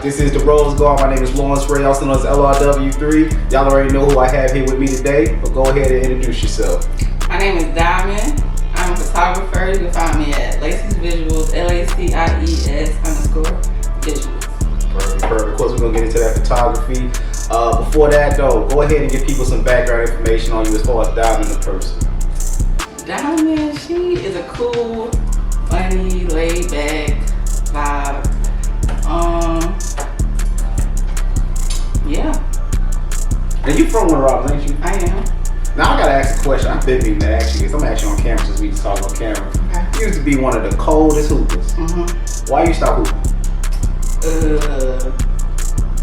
This is the Rose Guard. My name is Lawrence Ray, also known as LRW3. Y'all already know who I have here with me today, but go ahead and introduce yourself. My name is Diamond. I'm a photographer. You can find me at Lacey's Visuals, LACIES_visuals. Perfect. Of course, we're going to get into that photography. Before that, though, go ahead and give people some background information on you as far as Diamond the person. Diamond, she is a cool, funny, laid back vibe. Yeah. And you from Winter Robins, ain't you? I am. Now I gotta ask a question. I've been meaning to ask you this. I'm actually on camera since we just talking on camera. Okay. You used to be one of the coldest hoopers. Why you stop hooping?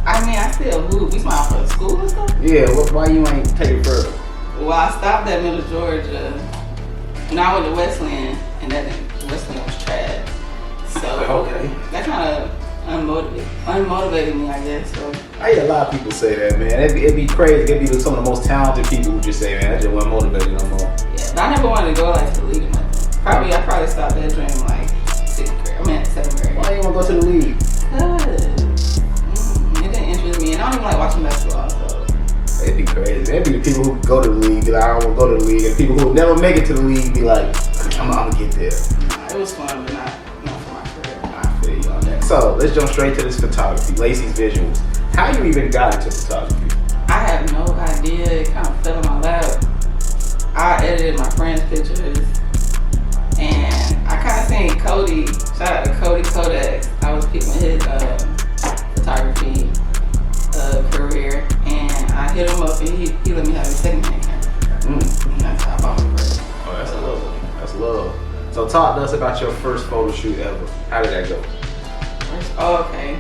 I still hoop. We smile for the school and stuff. Yeah, why you ain't take it further? Well, I stopped at Middle Georgia. And I went to Westland, and Westland was trash. So okay. That kind of unmotivated me, I guess. So I hear a lot of people say that, man. It'd be crazy. It'd be some of the most talented people who just say, man, I just wasn't motivated no more. Yeah, but I never wanted to go like to the league or nothing. I probably stopped that dream like 6th grade. Seventh grade. Why you want to go to the league? Cause it didn't interest me, and I don't even like watching basketball. So it'd be crazy. It'd be the people who go to the league, be like, I don't want to go to the league, and people who never make it to the league be like, I'm gonna get there. It was fun, but not for my career. I feel you on that. So let's jump straight to this photography, Lacey's Visuals. How you even got into photography? I have no idea. It kind of fell in my lap. I edited my friend's pictures, and I kind of seen Cody. Shout out to Cody Kodak. I was peeping his photography career, and I hit him up, and he let me have his second-hand camera. And that's how I bought my first. Oh, that's love. That's love. So talk to us about your first photo shoot ever. How did that go? Okay.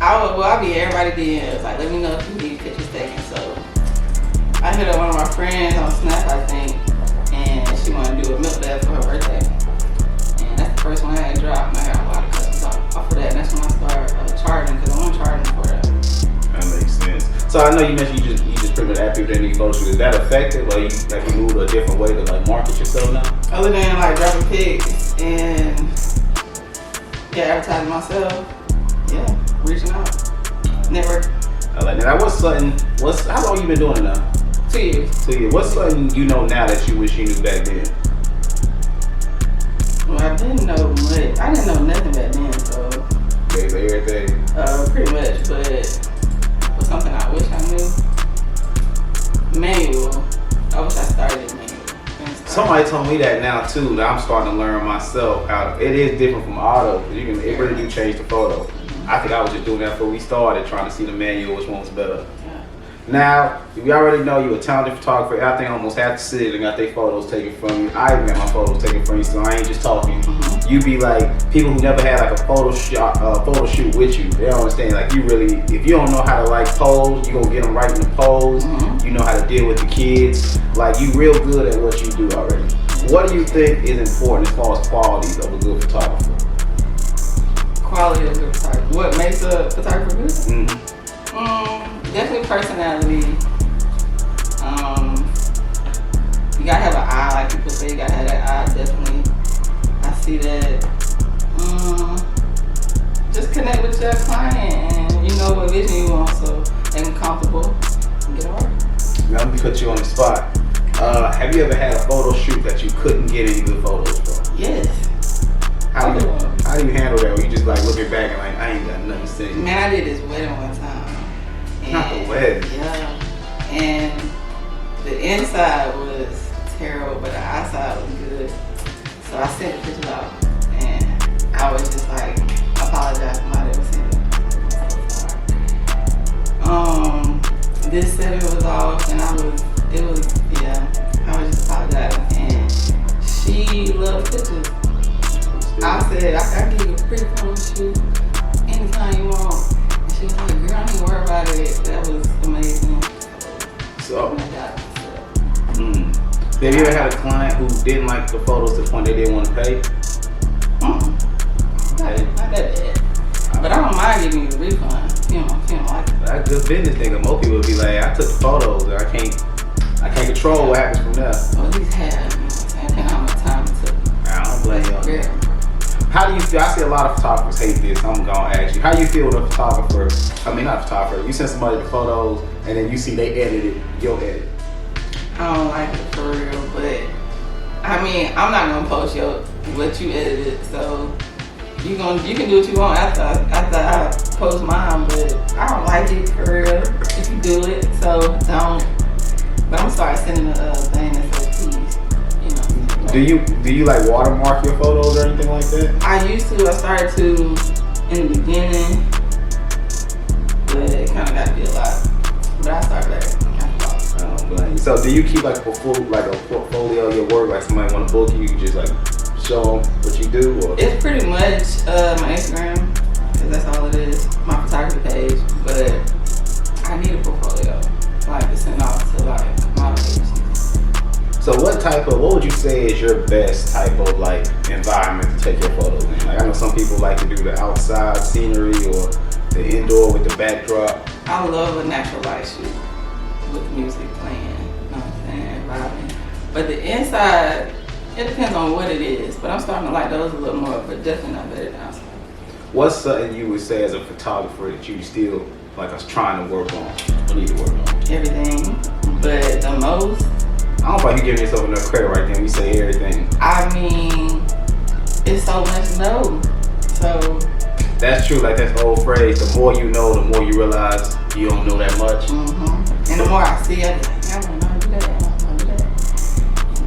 I'll be everybody DMs. Like, let me know if you need pictures taken. So I hit up one of my friends on Snap, I think, and she wanted to do a milk bath for her birthday. And that's the first one I had dropped, and I got a lot of customers off of that. And that's when I started charging, because I wasn't charging for that. That makes sense. So I know you mentioned you just pretty much ask people that need photo shoot. Is that effective? Or you move to a different way to like market yourself now? Other than like dropping pics and advertising myself, reaching out, network. I like that. How long you been doing it now? 2 years. 2 years. What's something you know now that you wish you knew back then? Well, I didn't know much. I didn't know nothing back then, so. Basically everything. Pretty much, but what's something I wish I knew? Manual. I wish I started in manual. Somebody told me that now too. That I'm starting to learn myself how it is different from auto. It really do change the photo. I think I was just doing that before we started, trying to see the manual, which one was better. Yeah. Now, we already know you're a talented photographer. I think almost half the city and got their photos taken from you. I even got my photos taken from you, so I ain't just talking. You be like people who never had like a photo shoot with you. They don't understand. Like you really, if you don't know how to like pose, you gonna get them right in the pose. You know how to deal with the kids. Like you real good at what you do already. What do you think is important as far as qualities of a good photographer? Quality of a good photographer. What makes a photographer good? Definitely personality. You gotta have an eye, like people say. You gotta have that eye. Definitely, I see that. Just connect with your client, and you know what vision you want, so they can comfortable and get it right. Now let me put you on the spot. Have you ever had a photo shoot that you couldn't get any good photos from? Yes. How do you handle that? When you just like looking back and like I ain't got nothing to say. Man, I did this wedding one time. Not the wedding. Yeah. And the inside was terrible, but the outside was good. So I sent the pictures out, and I was just like, apologize for my ever sent it. This setting was off, and I was just apologizing, and she loved pictures. I said, I can give you a pretty photo shoot anytime you want. And she was like, girl, don't even worry about it. That was amazing. So, So have you ever had a client who didn't like the photos to the point they didn't want to pay? Not that bad. But I don't mind giving you a refund if you don't like it. That's good business thing. Most people would be like, I took the photos and I can't control what happens from there. Well, at least have, you know what I'm saying, depending on how much time it took. I don't blame you on Very that. important. How do you feel? I see a lot of photographers hate this. I'm gonna ask you. How do you feel with a photographer? I mean, not a photographer. You send somebody the photos, and then you see they edited your edit. I don't like it for real, but I mean, I'm not gonna post what you edited, so you can do what you want after I post mine, but I don't like it for real if you do it, so don't. But I'm gonna start sending a thing that says please, you know. Do you like watermark your photos or anything like that? I used to. I started to in the beginning, but it kind of got to be a lot. But I started that. So do you keep like a portfolio of your work? Like somebody want to book you, you just like show them what you do? Or? It's pretty much my Instagram, because that's all it is. My photography page, but I need a portfolio, like to send off to like model agencies. So what would you say is your best type of like environment to take your photos in? Like I know some people like to do the outside scenery or the indoor with the backdrop. I love a natural light shoot with music playing, you know what I'm saying, vibing. But the inside, it depends on what it is. But I'm starting to like those a little more, but definitely not better than outside. What's something you would say as a photographer that you still like us trying to work on or need to work on? Everything, but the most. I don't know if you give yourself enough credit right there when you say everything. I mean, it's so much to know. So. That's true, like that old phrase, the more you know, the more you realize you don't know that much. Mm-hmm. And the more I see it, I don't know how to do that, I don't know how to do that. And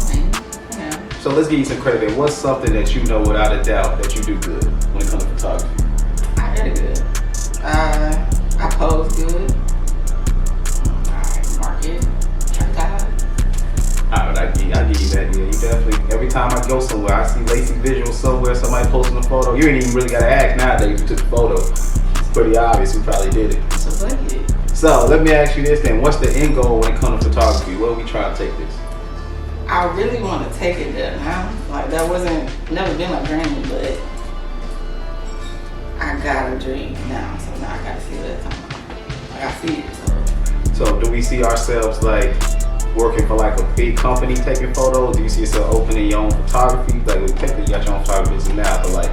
then, you know. So let's give you some credit there. What's something that you know without a doubt that you do good when it comes to photography? I edit good. I pose good. I market, advertise. I give you that, yeah. You definitely, every time I go somewhere, I see lacy visuals somewhere, somebody posting a photo. You ain't even really gotta ask nowadays who took the photo. It's pretty obvious who probably did it. So let me ask you this then. What's the end goal when it comes to photography? Where are we trying to take this? I really want to take it there now. Like that never been my dream, but I got a dream now. So now I gotta see what it's talking about. Like I see it. So do we see ourselves like working for like a big company taking photos? Do you see yourself opening your own photography? Like technically you got your own photography business now, but like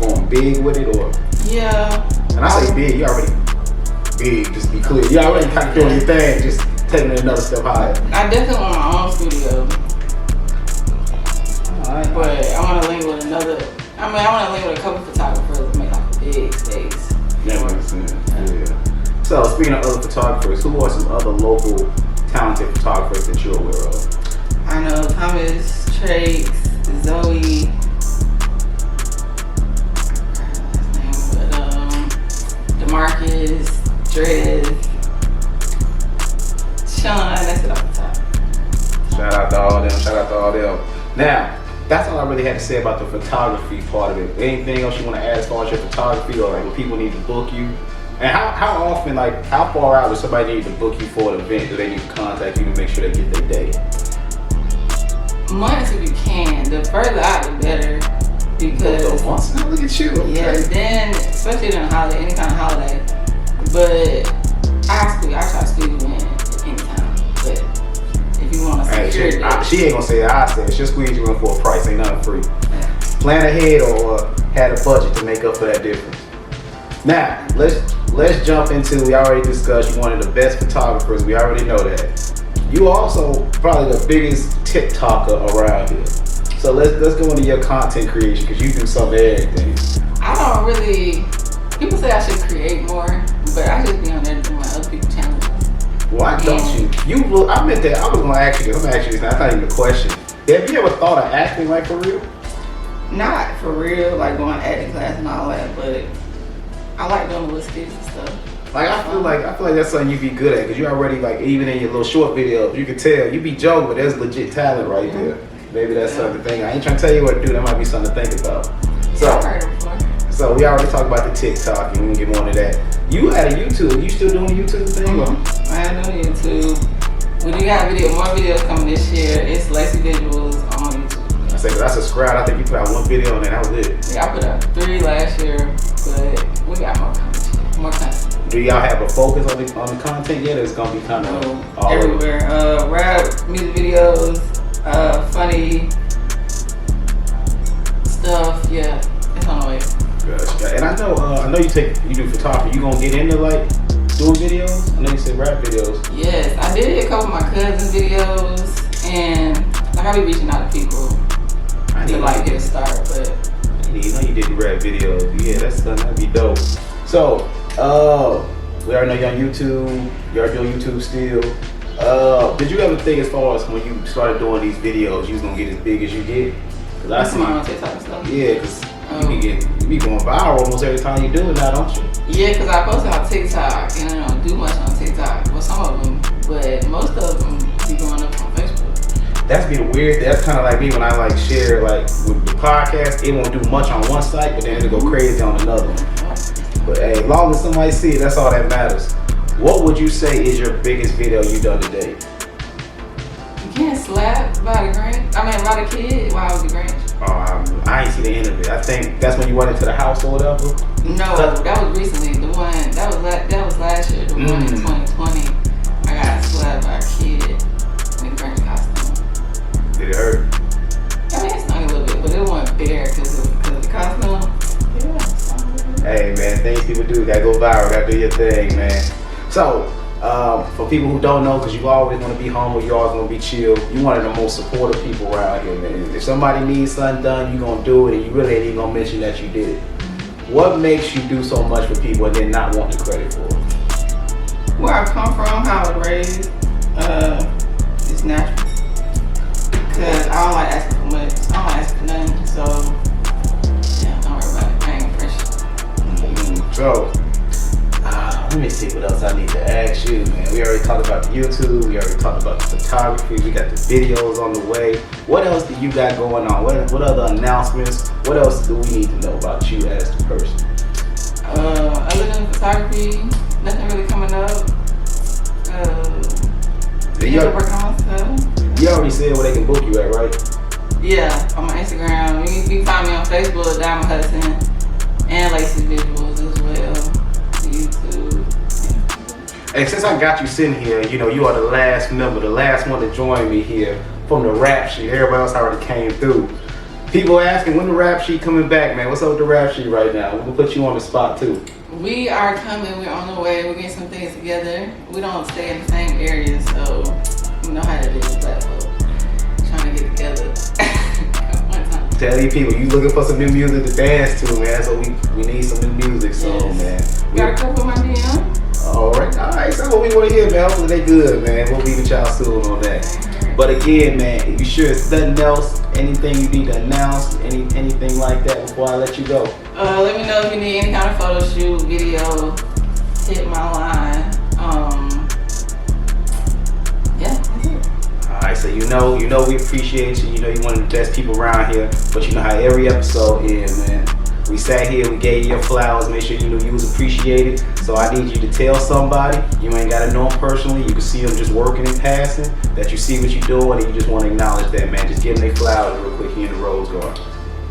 going big with it or? Yeah. And I say big, you already big, just to be clear. You already kind of doing your thing, just taking it another step higher. I definitely want my own studio. Alright. But I want to link with I want to link with a couple photographers to make like a big space. That makes sense. Yeah. So speaking of other photographers, who are some other local talented photographers that you're aware of? I know Thomas, Trace, Zoe. DeMarcus, Drez, Sean, that's it off the top. Shout out to all them. Now, that's all I really had to say about the photography part of it. Anything else you want to add as far as your photography or like when people need to book you? And how often, like how far out does somebody need to book you for an event? Do they need to contact you to make sure they get their day? Months if you can. The further out the better. Because months now, look at you. Okay. Yeah, then especially during holiday, any kind of holiday. But I try to squeeze you in at any time. But if you want to secure she ain't gonna say that. I said she'll squeeze you in for a price. Ain't nothing free. Plan ahead or had a budget to make up for that difference. Now let's jump into. We already discussed you're one of the best photographers. We already know that. You also probably the biggest TikToker around here. So let's go into your content creation because you do some of everything. I don't really. People say I should create more, but I just be on there doing other people's challenges. Why don't you? I meant that. I was gonna ask you this. I'm gonna ask you this. That's not even a question. Have you ever thought of acting like for real? Not for real, like going to acting class and all that, but I like doing the little skits and stuff. Like I feel like that's something you be good at because you already like even in your little short videos you can tell you be joking, but there's legit talent right there. Maybe that's something to think. I ain't trying to tell you what to do. That might be something to think about. So we already talked about the TikTok, and we can get more into that. You had a YouTube. You still doing the YouTube thing? Mm-hmm. I am doing YouTube. We do got more videos coming this year. It's Lacy Visuals on YouTube. I say, cause I subscribed. I think you put out one video and then that was it. Yeah, I put out 3 last year, but we got more content. Do y'all have a focus on the content yet? Or it's gonna be kind of all everywhere. Rap, music videos, funny, stuff. Yeah, it's on the way. Gotcha. And I know you do photography. You gonna get into like doing videos? I know you said rap videos. Yes, I did a couple of my cousin's videos, and like I be reaching out to people to like get a start. But you know you did the rap videos. Yeah, that'd be dope. So, we already know you're on YouTube. You are doing YouTube still. Did you ever think as far as when you started doing these videos, you was gonna get as big as you did? Cause I see. On TikTok and stuff. Yeah, cause you be going viral almost every time you do it now, don't you? Yeah, because I posted on TikTok and I don't do much on TikTok. Well, some of them, but most of them be going up on Facebook. That's be the weird. That's kind of like me when I like share like with the podcast. It won't do much on one site, but then it'll go crazy on another one. But hey, as long as somebody see it, that's all that matters. What would you say is your biggest video you done today? You can't slap by the Grinch. I mean, by the kid while I was the Grinch. I ain't see the end of it. I think that's when you went into the house or whatever. No, that was recently. The one that was last year. The one in 2020. I got slapped by a kid in the Grinch costume. Did it hurt? I mean, it stung a little bit, but it wasn't fair because of the costume. Yeah, it stung a little bit. Hey man, things people do. Gotta go viral. Gotta do your thing, man. So, for people who don't know, because you always want to be humble, you always want to be chill, you one of the most supportive people around here, man. If somebody needs something done, you gonna do it, and you really ain't even gonna mention that you did it. What makes you do so much for people and then not want the credit for it? Where I come from, how I was raised, it's natural. Cause I don't like asking for much. I don't like asking for nothing. So yeah, don't worry about it. I ain't pressure. So, let me see what else I need to ask you, man. We already talked about the YouTube. We already talked about the photography. We got the videos on the way. What else do you got going on? What other announcements? What else do we need to know about you as the person? Other than photography, nothing really coming up. Working on stuff. You already said where they can book you at, right? Yeah, on my Instagram. You can find me on Facebook, Diamond Hudson, and Lacey Visuals as well. YouTube. Yeah. And since I got you sitting here, you know, you are the last member, the last one to join me here from the rap sheet. Everybody else already came through. People asking, when the rap sheet coming back, man? What's up with the rap sheet right now? We're gonna put you on the spot too. We are coming, we're on the way, we're getting some things together. We don't stay in the same area, so you know how to do this black folk. Trying to get together. Tell these people, you looking for some new music to dance to, man. So we need some new music, so yes. man. We got a couple of my DM. All right. So what we want to hear, man. Hopefully they good, man. We'll be with y'all soon on that. But again, man, if you sure it's nothing else, anything you need to announce, anything like that before I let you go? Let me know if you need any kind of photo shoot, video, hit my line. Yeah, that's it. Alright, so you know we appreciate you. You know you're one of the best people around here. But you know how every episode is, man. We sat here, we gave you your flowers, make sure you knew you was appreciated. So I need you to tell somebody, you ain't gotta know them personally, you can see them just working and passing, that you see what you're doing and you just want to acknowledge that, man. Just give them their flowers real quick here in the Rose Garden.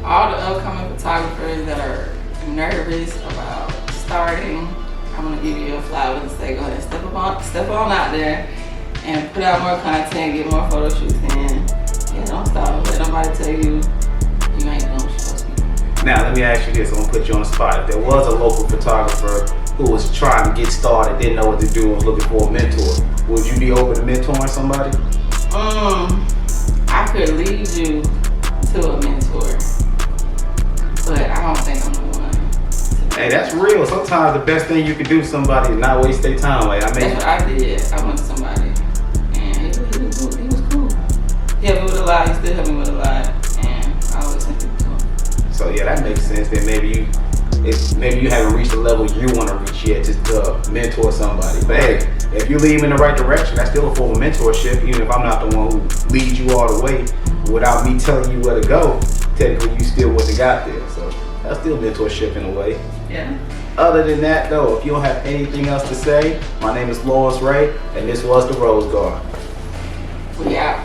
All the upcoming photographers that are nervous about starting, I'm gonna give you your flowers and say, go ahead, step on out there and put out more content, get more photo shoots in. Yeah, don't stop. Let nobody tell you you ain't doing what you're supposed to be doing. Now, let me ask you this. I'm going to put you on the spot. If there was a local photographer who was trying to get started, didn't know what to do, and was looking for a mentor, would you be open to mentoring somebody? I could lead you to a mentor, but I don't think I'm the one. Hey, that's real. Sometimes the best thing you can do to somebody is not waste their time. Like, that's what I did. I went to somebody, and he was cool. He helped me with a lot. He still helped me with a lot, and I always sent people to him. So yeah, that makes sense. Then maybe you haven't reached the level you want to reach yet just to mentor somebody. But hey, if you lead them in the right direction, that's still a form of mentorship. Even if I'm not the one who leads you all the way without me telling you where to go, technically you still wouldn't have got there. So that's still mentorship in a way. Yeah. Other than that, though, if you don't have anything else to say, my name is Lawrence Ray, and this was the Rose Garden. We out.